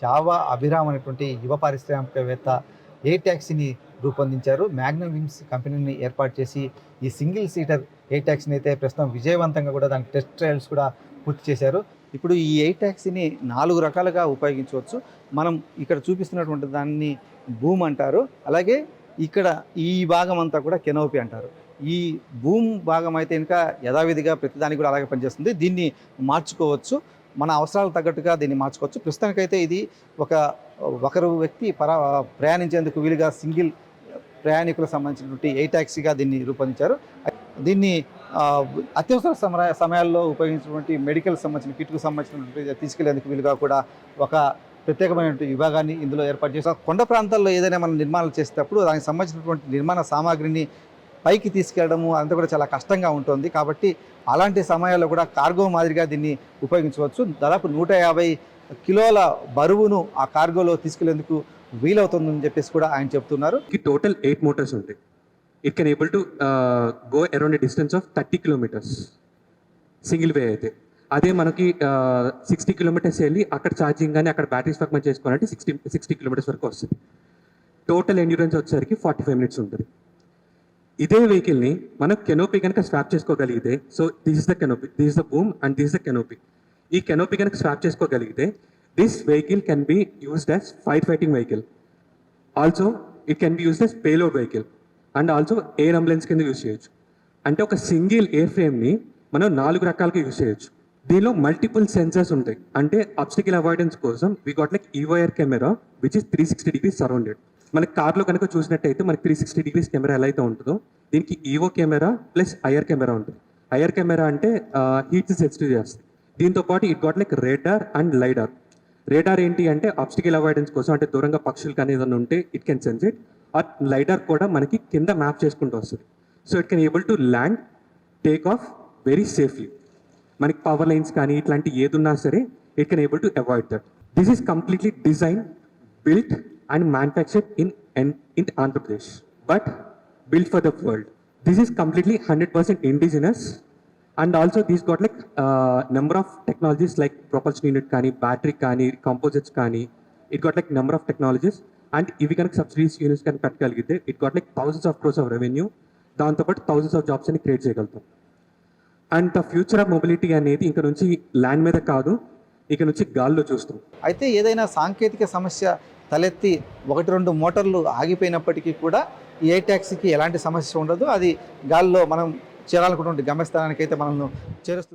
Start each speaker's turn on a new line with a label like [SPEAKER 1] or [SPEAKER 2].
[SPEAKER 1] Java Abhiram అనేటువంటి యువ పారిశ్రామికవేత్త ఎయిర్ ట్యాక్సీని రూపొందించారు. మ్యాగ్నమ్ విమ్స్ కంపెనీని ఏర్పాటు చేసి ఈ సింగిల్ సీటర్ ఎయిర్ ట్యాక్సీని అయితే ప్రస్తుతం విజయవంతంగా కూడా దాని టెస్ట్ ట్రయల్స్ కూడా పూర్తి చేశారు. ఇప్పుడు ఈ ఎయిర్ ట్యాక్సీని 4 రకాలుగా ఉపయోగించవచ్చు. మనం ఇక్కడ చూపిస్తున్నటువంటి దాన్ని బూమ్ అంటారు. అలాగే ఇక్కడ ఈ భాగం అంతా కూడా కెనోపీ అంటారు. ఈ బూమ్ భాగం అయితే ఇంకా యథావిధిగా ప్రతిదానికి కూడా అలాగే పనిచేస్తుంది. దీన్ని మార్చుకోవచ్చు, మన అవసరాలకు తగ్గట్టుగా దీన్ని మార్చుకోవచ్చు. ప్రస్తుతానికైతే ఇది ఒకరు వ్యక్తి ప్రయాణించేందుకు వీలుగా సింగిల్ ప్రయాణికులకు సంబంధించినటువంటి ఎయిర్ ట్యాక్సీగా దీన్ని రూపొందించారు. దీన్ని అత్యవసర సమయాల్లో ఉపయోగించినటువంటి మెడికల్ సంబంధించిన కిట్కు సంబంధించినటువంటి తీసుకెళ్లేందుకు వీలుగా కూడా ఒక ప్రత్యేకమైనటువంటి విభాగాన్ని ఇందులో ఏర్పాటు చేశారు. కొండ ప్రాంతాల్లో ఏదైనా మనం నిర్మాణాలు చేసేటప్పుడు దానికి సంబంధించినటువంటి నిర్మాణ సామాగ్రిని పైకి తీసుకెళ్లడము అంతా కూడా చాలా కష్టంగా ఉంటుంది. కాబట్టి అలాంటి సమయాల్లో కూడా కార్గో మాదిరిగా దీన్ని ఉపయోగించవచ్చు. దాదాపు 150 కిలోల బరువును ఆ కార్గోలో తీసుకెళ్లేందుకు వీలవుతుందని చెప్పేసి కూడా ఆయన చెప్తున్నారు.
[SPEAKER 2] టోటల్ 8 మోటార్స్ ఉంటాయి. It can able to go around a distance of 30 kilometres single way అయితే. అదే మనకి 60 కిలోమీటర్స్ వెళ్ళి అక్కడ ఛార్జింగ్ కానీ అక్కడ బ్యాటరీస్ వర్క్ మనం చేసుకోవాలంటే 60 కిలోమీటర్స్ వరకు వస్తుంది. టోటల్ ఎండ్యూరెన్స్ వచ్చేసరికి 45 మినిట్స్ ఉంటుంది. ఇదే వెహికల్ని మనం కెనోపీ కనుక స్వాప్ చేసుకోగలిగితే, so this is the canopy, this is the boom and this is the canopy. ఈ కెనోపీ కనుక స్వాప్ చేసుకోగలిగితే this vehicle can be used as fighting vehicle. Also it can be used as payload vehicle and also air ambulance కింద use చేయొచ్చు. అంటే ఒక single air ఫ్రేమ్ని మనం 4 రకాలుగా use చేయొచ్చు. దీనిలో మల్టిపుల్ సెన్సర్స్ ఉంటాయి. అంటే అబ్స్టికల్ అవాయిడెన్స్ కోసం we got like EOR camera which is 360 degrees surrounded. మనకి కార్లో కనుక చూసినట్టయితే మనకి 360 డిగ్రీస్ కెమెరా ఎలా అయితే ఉంటుందో దీనికి EO camera plus IR camera ఉంటుంది. ఐఆర్ కెమెరా అంటే హీట్స్ సెన్సిటివ్ చేస్తుంది. దీంతో పాటు it got like radar and lidar. Radar ఏంటి అంటే ఆబ్స్టికల్ అవాయిడెన్స్ కోసం, అంటే దూరంగా పక్షులు కానీ ఏదైనా ఉంటే it can sense it. Or lidar కూడా మనకి కింద మ్యాప్ చేసుకుంటూ వస్తుంది. So it can able to land, take off very safely. మనకి పవర్ లైన్స్ కానీ ఇట్లాంటి ఏది ఉన్నా సరే it can able to avoid that. This is completely design, built and manufactured in Andhra Pradesh, but built for the world. This is completely 100% indigenous, and also these got like number of technologies like propulsion unit kani, battery kani, composites kani. It got like number of technologies, and if we can subsidies units can petkaligite, it got like thousands of crores of revenue. దాంతో పాటు thousands of jobs అని create చేయగలుగుతాం. And the future of mobility అనేది ఇంకా నుంచి land మీద కాదు, ఇక నుంచి గాల్లో చూస్తాం.
[SPEAKER 1] అయితే ఏదైనా సాంకేతిక సమస్య తలెత్తి 1-2 మోటార్లు ఆగిపోయినప్పటికీ కూడా ఈ ఎయిర్ ట్యాక్సీకి ఎలాంటి సమస్య ఉండదు. అది గాల్లో మనం చేరాలనుకున్నటువంటి గమ్యస్థానానికి అయితే మనల్ని చేరుస్తుంది.